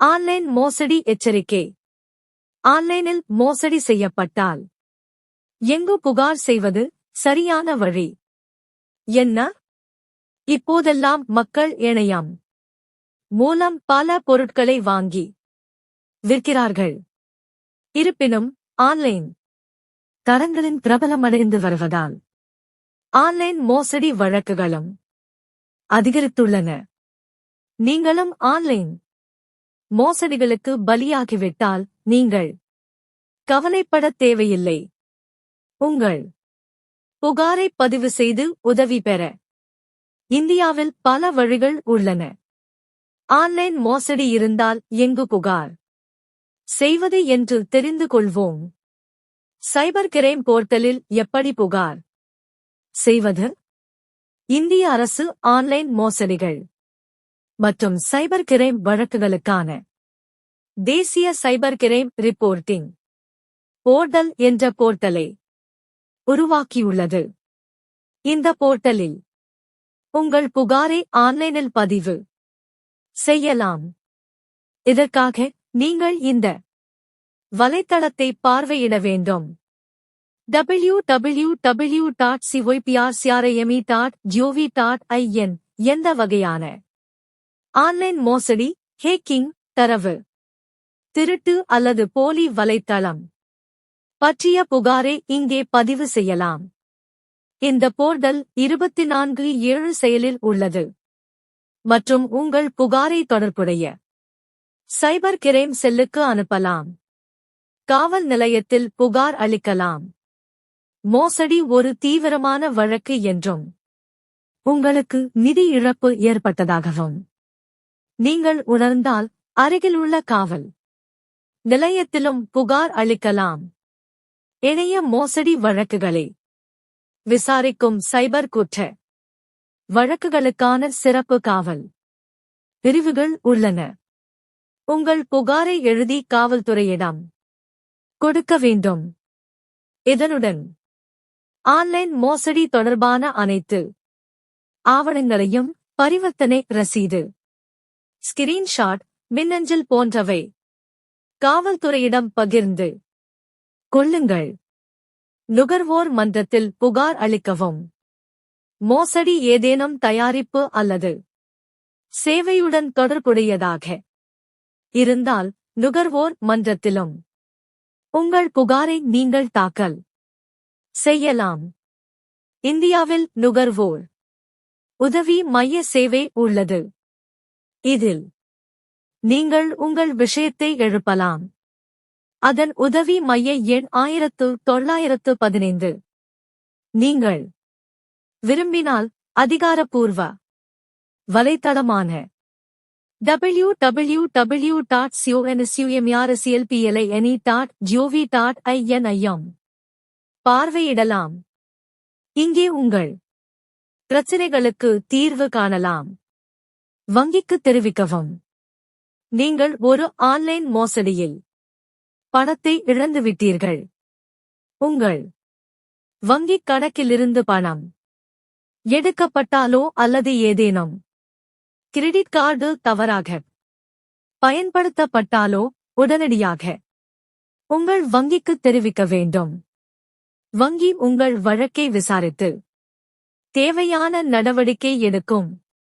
Online மோசடி எச்சரிக்கை. ஆன்லைனில் மோசடி செய்யப்பட்டால் எங்கு புகார் செய்வது சரியான வழி என்ன? இப்போதெல்லாம் மக்கள் இணையம் மூலம் பல பொருட்களை வாங்கி விற்கிறார்கள். இருப்பினும் ஆன்லைன் தரங்களின் பிரபலமடைந்து வருவதால் ஆன்லைன் மோசடி வழக்குகளும் அதிகரித்துள்ளன. நீங்களும் ஆன்லைன் மோசடிகளுக்கு பலியாகிவிட்டால் நீங்கள் கவலைப்படத் தேவையில்லை. உங்கள் புகாரை பதிவு செய்து உதவி பெற இந்தியாவில் பல வழிகள் உள்ளன. ஆன்லைன் மோசடி இருந்தால் எங்கு புகார் செய்வது என்று தெரிந்து கொள்வோம். சைபர் கிரைம் போர்ட்டலில் எப்படி புகார் செய்வது? இந்திய அரசு ஆன்லைன் மோசடிகள் மற்றும் சைபர் கிரைம் வழக்குகளுக்கான தேசிய சைபர் கிரைம் ரிப்போர்ட்டிங் போர்ட்டல் என்ற போர்ட்டலை உருவாக்கியுள்ளது. இந்த போர்ட்டலில் உங்கள் புகாரை ஆன்லைனில் பதிவு செய்யலாம். இதற்காக நீங்கள் இந்த வலைத்தளத்தை பார்வையிட வேண்டும். www.cyprcrme.gov.in. எந்த வகையான ஆன்லைன் மோசடி, ஹேக்கிங், தரவு திருட்டு அல்லது போலி வலைத்தளம் பற்றிய புகாரை இங்கே பதிவு செய்யலாம். இந்த போர்ட்டல் 24/7 செயலில் உள்ளது மற்றும் உங்கள் புகாரை தொடர்புடைய சைபர் கிரைம் செல்லுக்கு அனுப்பலாம். காவல் நிலையத்தில் புகார் அளிக்கலாம். மோசடி ஒரு தீவிரமான வழக்கு என்றும் உங்களுக்கு நிதி இழப்பு ஏற்பட்டதாகவும் நீங்கள் உணர்ந்தால் அருகிலுள்ள காவல் நிலையத்திலும் புகார் அளிக்கலாம். இணைய மோசடி வழக்குகளை விசாரிக்கும் சைபர் குற்ற வழக்குகளுக்கான சிறப்பு காவல் பிரிவுகள் உள்ளன. உங்கள் புகாரை எழுதி காவல்துறையிடம் கொடுக்க வேண்டும். இதனுடன் ஆன்லைன் மோசடி தொடர்பான அனைத்து ஆவணங்களையும் பரிவர்த்தனை ரசீது, ஸ்கிரீன்ஷாட், மின்னஞ்சல் போன்றவை காவல்துறையிடம் பகிர்ந்து கொள்ளுங்கள். நுகர்வோர் மன்றத்தில் புகார் அளிக்கவும். மோசடி ஏதேனும் தயாரிப்பு அல்லது சேவையுடன் தொடர்புடையதாக இருந்தால் நுகர்வோர் மன்றத்திலும் உங்கள் புகாரை நீங்கள் தாக்கல் செய்யலாம். இந்தியாவில் நுகர்வோர் உதவி மைய சேவை உள்ளது. இதில் நீங்கள் உங்கள் விஷயத்தை எழுப்பலாம். அதன் உதவி மைய எண் 1915. நீங்கள் விரும்பினால் அதிகாரப்பூர்வ வலைத்தளமான www.consumerclpline.gov.in பார்வையிடலாம். இங்கே உங்கள் பிரச்சினைகளுக்கு தீர்வு காணலாம். வங்கிக்கு தெரிவிக்கவும். நீங்கள் ஒரு ஆன்லைன் மோசடியில் பணத்தை இழந்துவிட்டீர்கள். உங்கள் வங்கிக் கணக்கிலிருந்து பணம் எடுக்கப்பட்டாலோ அல்லது ஏதேனும் கிரெடிட் கார்டு தவறாக பயன்படுத்தப்பட்டாலோ உடனடியாக உங்கள் வங்கிக்கு தெரிவிக்க வேண்டும். வங்கி உங்கள் வழக்கை விசாரித்து தேவையான நடவடிக்கை எடுக்கும்.